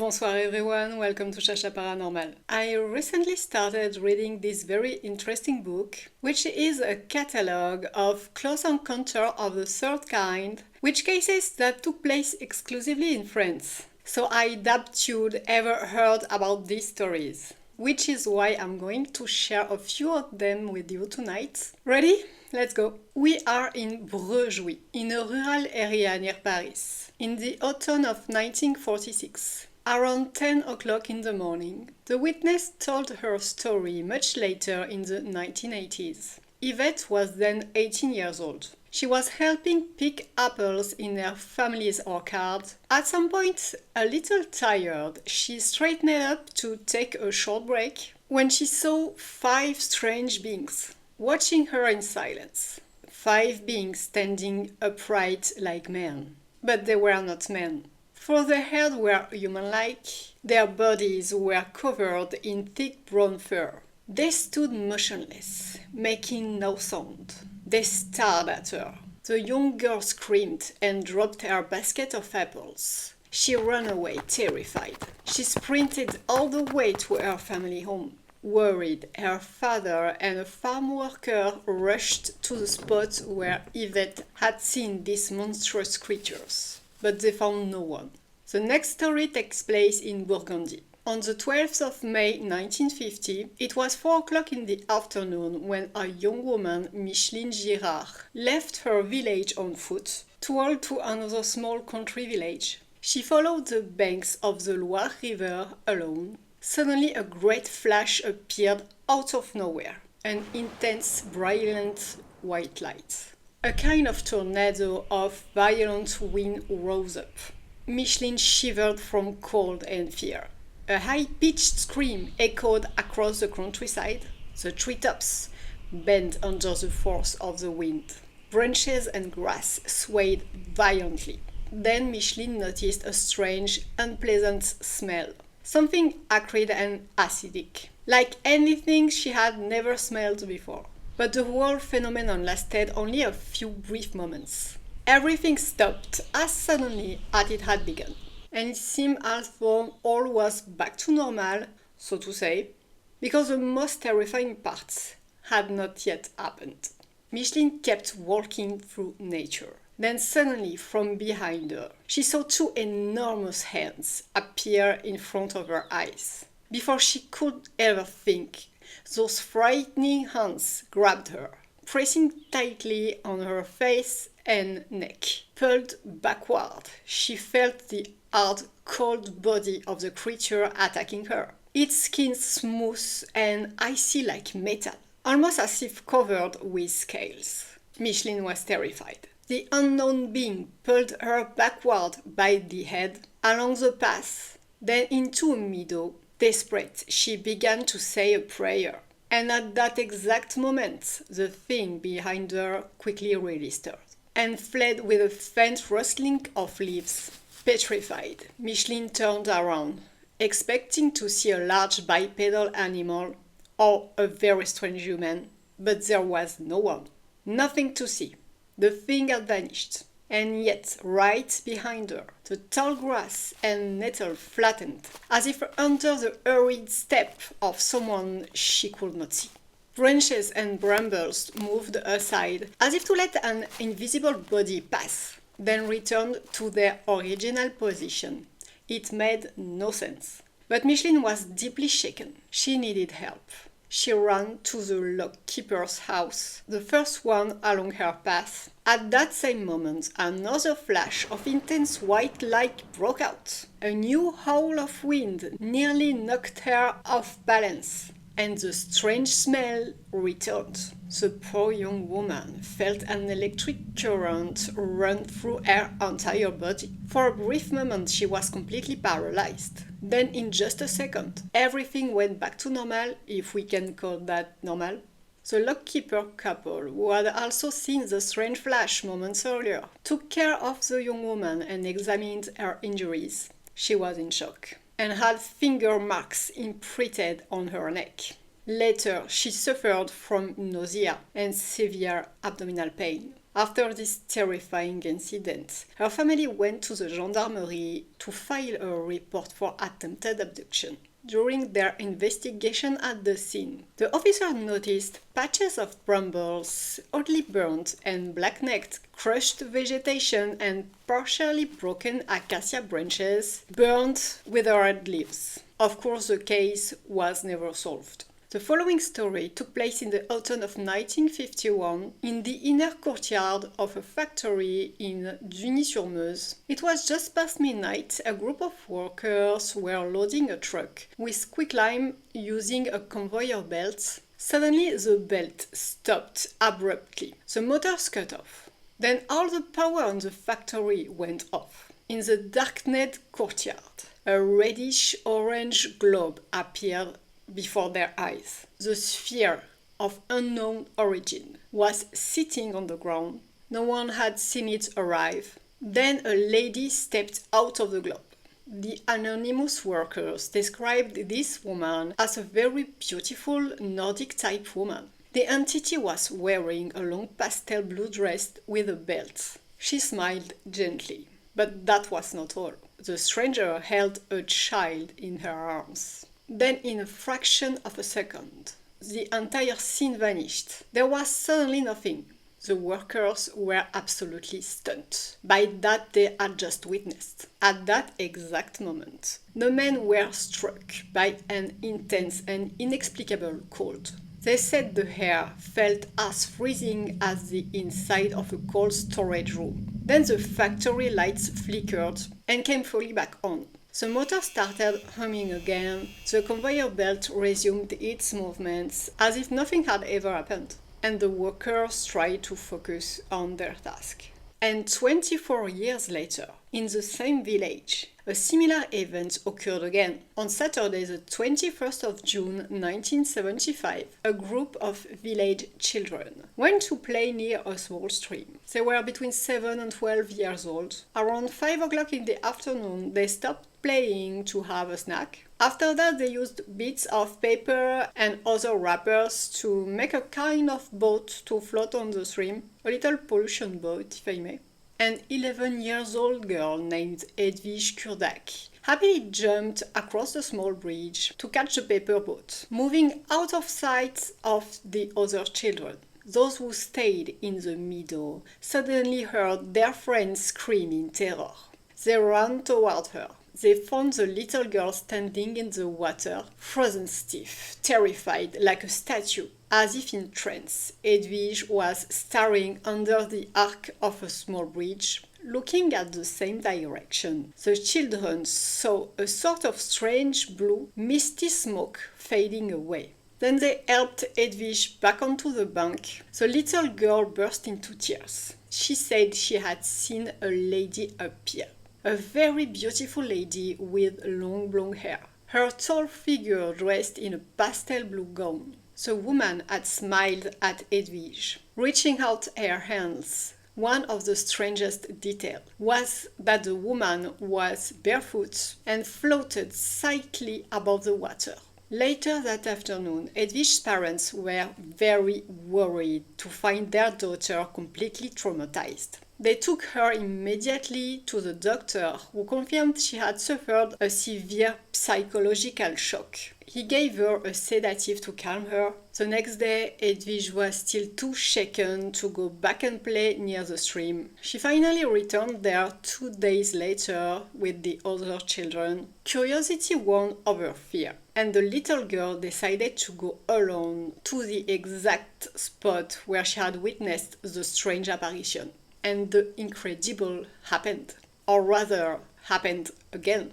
Bonsoir everyone, welcome to Chacha Paranormal. I recently started reading this very interesting book, which is a catalogue of close encounter of the third kind, which cases that took place exclusively in France. So I doubt you'd ever heard about these stories, which is why I'm going to share a few of them with you tonight. Ready? Let's go. We are in Brejouy, in a rural area near Paris, in the autumn of 1946. Around 10 o'clock in the morning, the witness told her story much later in the 1980s. Yvette was then 18 years old. She was helping pick apples in her family's orchard. At some point, a little tired, she straightened up to take a short break when she saw 5 strange beings watching her in silence. 5 beings standing upright like men. But they were not men. For their heads were human-like, their bodies were covered in thick brown fur. They stood motionless, making no sound. They stared at her. The young girl screamed and dropped her basket of apples. She ran away, terrified. She sprinted all the way to her family home. Worried, her father and a farm worker rushed to the spot where Yvette had seen these monstrous creatures. But they found no one. The next story takes place in Burgundy. On the 12th of May 1950, it was 4 o'clock in the afternoon when a young woman, Micheline Girard, left her village on foot to walk to another small country village. She followed the banks of the Loire River alone. Suddenly a great flash appeared out of nowhere, an intense, brilliant white light. A kind of tornado of violent wind rose up. Micheline shivered from cold and fear. A high-pitched scream echoed across the countryside. The treetops bent under the force of the wind. Branches and grass swayed violently. Then Micheline noticed a strange, unpleasant smell. Something acrid and acidic, like anything she had never smelled before. But the whole phenomenon lasted only a few brief moments. Everything stopped as suddenly as it had begun, and it seemed as though all was back to normal, so to say, because the most terrifying parts had not yet happened. Micheline kept walking through nature. Then suddenly, from behind her, she saw 2 enormous hands appear in front of her eyes. Before she could ever think, those frightening hands grabbed her, pressing tightly on her face and neck. Pulled backward, she felt the hard, cold body of the creature attacking her. Its skin smooth and icy like metal, almost as if covered with scales. Micheline was terrified. The unknown being pulled her backward by the head, along the path, then into a meadow. Desperate, she began to say a prayer. And at that exact moment, the thing behind her quickly released her and fled with a faint rustling of leaves. Petrified, Micheline turned around, expecting to see a large bipedal animal or a very strange human, but there was no one. Nothing to see. The thing had vanished. And yet, right behind her, the tall grass and nettle flattened, as if under the hurried step of someone she could not see. Branches and brambles moved aside, as if to let an invisible body pass, then returned to their original position. It made no sense. But Micheline was deeply shaken. She needed help. She ran to the lock-keeper's house, the first one along her path. At that same moment, another flash of intense white light broke out. A new howl of wind nearly knocked her off balance, and the strange smell returned. The poor young woman felt an electric current run through her entire body. For a brief moment, she was completely paralyzed. Then, in just a second, everything went back to normal, if we can call that normal. The lockkeeper couple, who had also seen the strange flash moments earlier, took care of the young woman and examined her injuries. She was in shock and had finger marks imprinted on her neck. Later, she suffered from nausea and severe abdominal pain. After this terrifying incident, her family went to the gendarmerie to file a report for attempted abduction. During their investigation at the scene, the officer noticed patches of brambles, oddly burnt and black-necked, crushed vegetation and partially broken acacia branches, burnt, withered leaves. Of course, the case was never solved. The following story took place in the autumn of 1951 in the inner courtyard of a factory in Duny-sur-Meuse. It was just past midnight. A group of workers were loading a truck with quicklime using a conveyor belt. Suddenly, the belt stopped abruptly. The motors cut off. Then all the power on the factory went off. In the darkened courtyard, a reddish-orange globe appeared before their eyes. The sphere of unknown origin was sitting on the ground. No one had seen it arrive. Then a lady stepped out of the globe. The anonymous workers described this woman as a very beautiful Nordic-type woman. The entity was wearing a long pastel blue dress with a belt. She smiled gently, but that was not all. The stranger held a child in her arms. Then, in a fraction of a second, the entire scene vanished. There was suddenly nothing. The workers were absolutely stunned by that they had just witnessed. At that exact moment, the men were struck by an intense and inexplicable cold. They said the air felt as freezing as the inside of a cold storage room. Then the factory lights flickered and came fully back on. The motor started humming again, the conveyor belt resumed its movements as if nothing had ever happened, and the workers tried to focus on their task. And 24 years later, in the same village, a similar event occurred again. On Saturday, the 21st of June 1975, a group of village children went to play near a small stream. They were between 7 and 12 years old. Around 5 o'clock in the afternoon, they stopped playing to have a snack. After that, they used bits of paper and other wrappers to make a kind of boat to float on the stream, a little pollution boat, if I may. An 11-year-old girl named Edwige Kurdak happily jumped across the small bridge to catch the paper boat, moving out of sight of the other children. Those who stayed in the meadow suddenly heard their friends scream in terror. They ran toward her. They found the little girl standing in the water, frozen stiff, terrified like a statue. As if in trance, Edwige was staring under the arc of a small bridge, looking at the same direction. The children saw a sort of strange blue, misty smoke fading away. Then they helped Edwige back onto the bank. The little girl burst into tears. She said she had seen a lady appear. A very beautiful lady with long blonde hair. Her tall figure dressed in a pastel blue gown. The woman had smiled at Edwige, reaching out her hands. One of the strangest details was that the woman was barefoot and floated slightly above the water. Later that afternoon, Edwige's parents were very worried to find their daughter completely traumatized. They took her immediately to the doctor, who confirmed she had suffered a severe psychological shock. He gave her a sedative to calm her. The next day, Edwige was still too shaken to go back and play near the stream. She finally returned there 2 days later with the other children. Curiosity won over fear, and the little girl decided to go alone to the exact spot where she had witnessed the strange apparition. And the incredible happened. Or rather, happened again.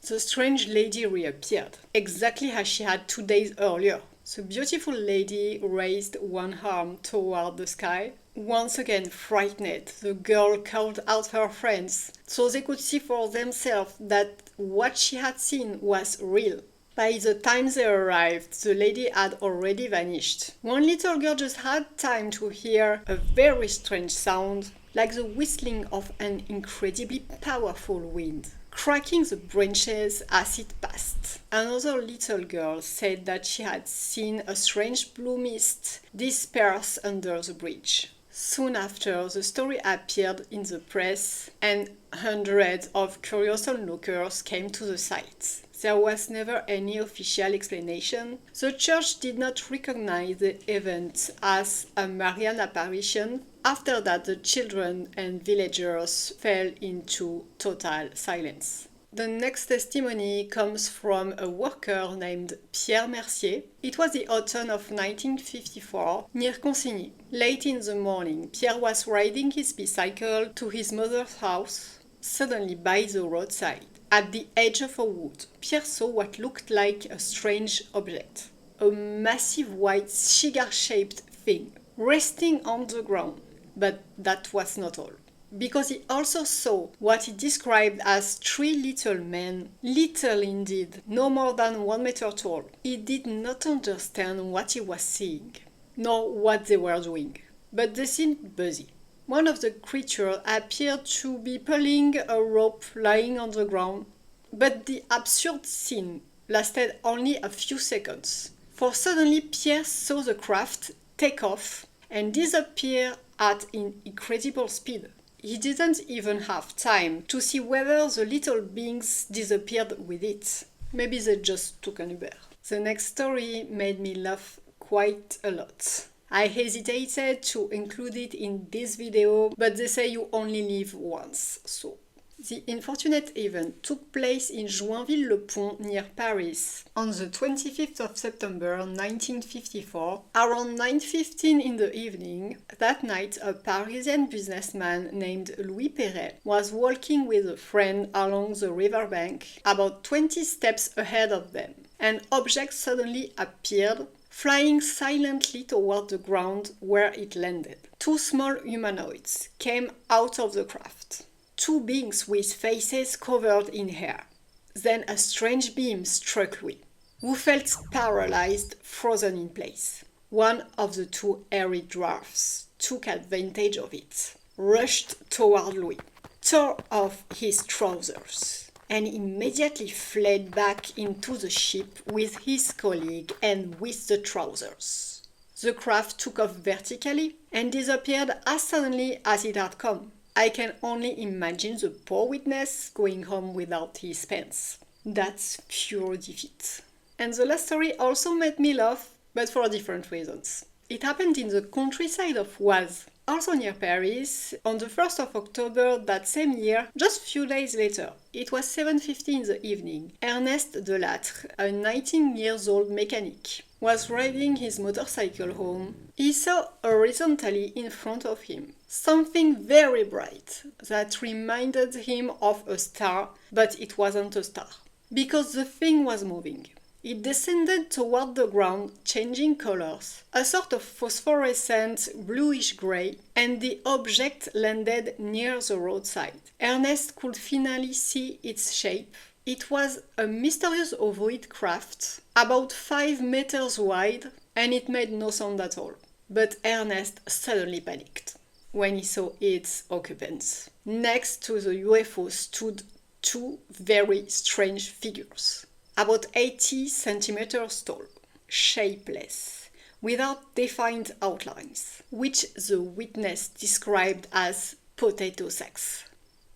The strange lady reappeared, exactly as she had 2 days earlier. The beautiful lady raised one arm toward the sky. Once again frightened, the girl called out her friends, so they could see for themselves that what she had seen was real. By the time they arrived, the lady had already vanished. One little girl just had time to hear a very strange sound, like the whistling of an incredibly powerful wind, cracking the branches as it passed. Another little girl said that she had seen a strange blue mist disperse under the bridge. Soon after, the story appeared in the press and hundreds of curious onlookers came to the site. There was never any official explanation. The church did not recognize the event as a Marian apparition. After that, the children and villagers fell into total silence. The next testimony comes from a worker named Pierre Mercier. It was the autumn of 1954 near Consigny. Late in the morning, Pierre was riding his bicycle to his mother's house. Suddenly, by the roadside, at the edge of a wood, Pierre saw what looked like a strange object. A massive white cigar-shaped thing resting on the ground. But that was not all. Because he also saw what he described as three little men, little indeed, no more than 1 meter tall. He did not understand what he was seeing, nor what they were doing, but they seemed busy. One of the creatures appeared to be pulling a rope lying on the ground, but the absurd scene lasted only a few seconds, for suddenly Pierre saw the craft take off and disappear at an incredible speed. He didn't even have time to see whether the little beings disappeared with it. Maybe they just took an Uber. The next story made me laugh quite a lot. I hesitated to include it in this video, but they say you only live once, so. The unfortunate event took place in Joinville-le-Pont near Paris on the 25th of September 1954. Around 9:15 in the evening, that night a Parisian businessman named Louis Perret was walking with a friend along the riverbank about 20 steps ahead of them. An object suddenly appeared, flying silently toward the ground where it landed. Two small humanoids came out of the craft. Two beings with faces covered in hair. Then a strange beam struck Louis, who felt paralyzed, frozen in place. One of the two hairy dwarfs took advantage of it, rushed toward Louis, tore off his trousers, and immediately fled back into the ship with his colleague and with the trousers. The craft took off vertically and disappeared as suddenly as it had come. I can only imagine the poor witness going home without his pants. That's pure defeat. And the last story also made me laugh, but for different reasons. It happened in the countryside of Oise, also near Paris, on the 1st of October that same year, just a few days later. It was 7:50 in the evening. Ernest Delattre, a 19-year-old mechanic, was riding his motorcycle home. He saw horizontally in front of him something very bright that reminded him of a star, but it wasn't a star, because the thing was moving. It descended toward the ground, changing colors, a sort of phosphorescent bluish-gray, and the object landed near the roadside. Ernest could finally see its shape. It was a mysterious ovoid craft, about 5 meters wide, and it made no sound at all. But Ernest suddenly panicked when he saw its occupants. Next to the UFO stood two very strange figures, about 80 centimeters tall, shapeless, without defined outlines, which the witness described as potato sacks.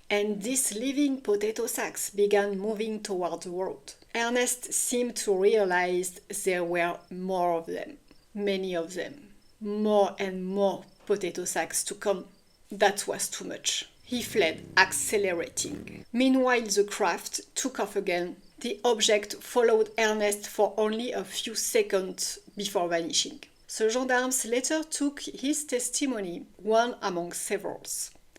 And these living potato sacks began moving toward the road. Ernest seemed to realize there were more of them, many of them, more and more potato sacks to come. That was too much. He fled, accelerating. Meanwhile, the craft took off again. The object followed Ernest for only a few seconds before vanishing. The gendarmes later took his testimony, one among several,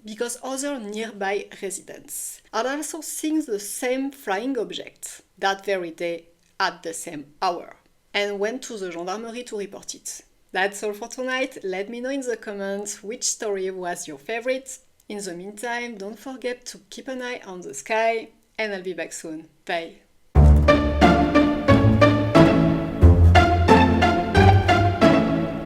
because other nearby residents had also seen the same flying object that very day at the same hour, and went to the gendarmerie to report it. That's all for tonight. Let me know in the comments which story was your favorite. In the meantime, don't forget to keep an eye on the sky, and I'll be back soon. Bye!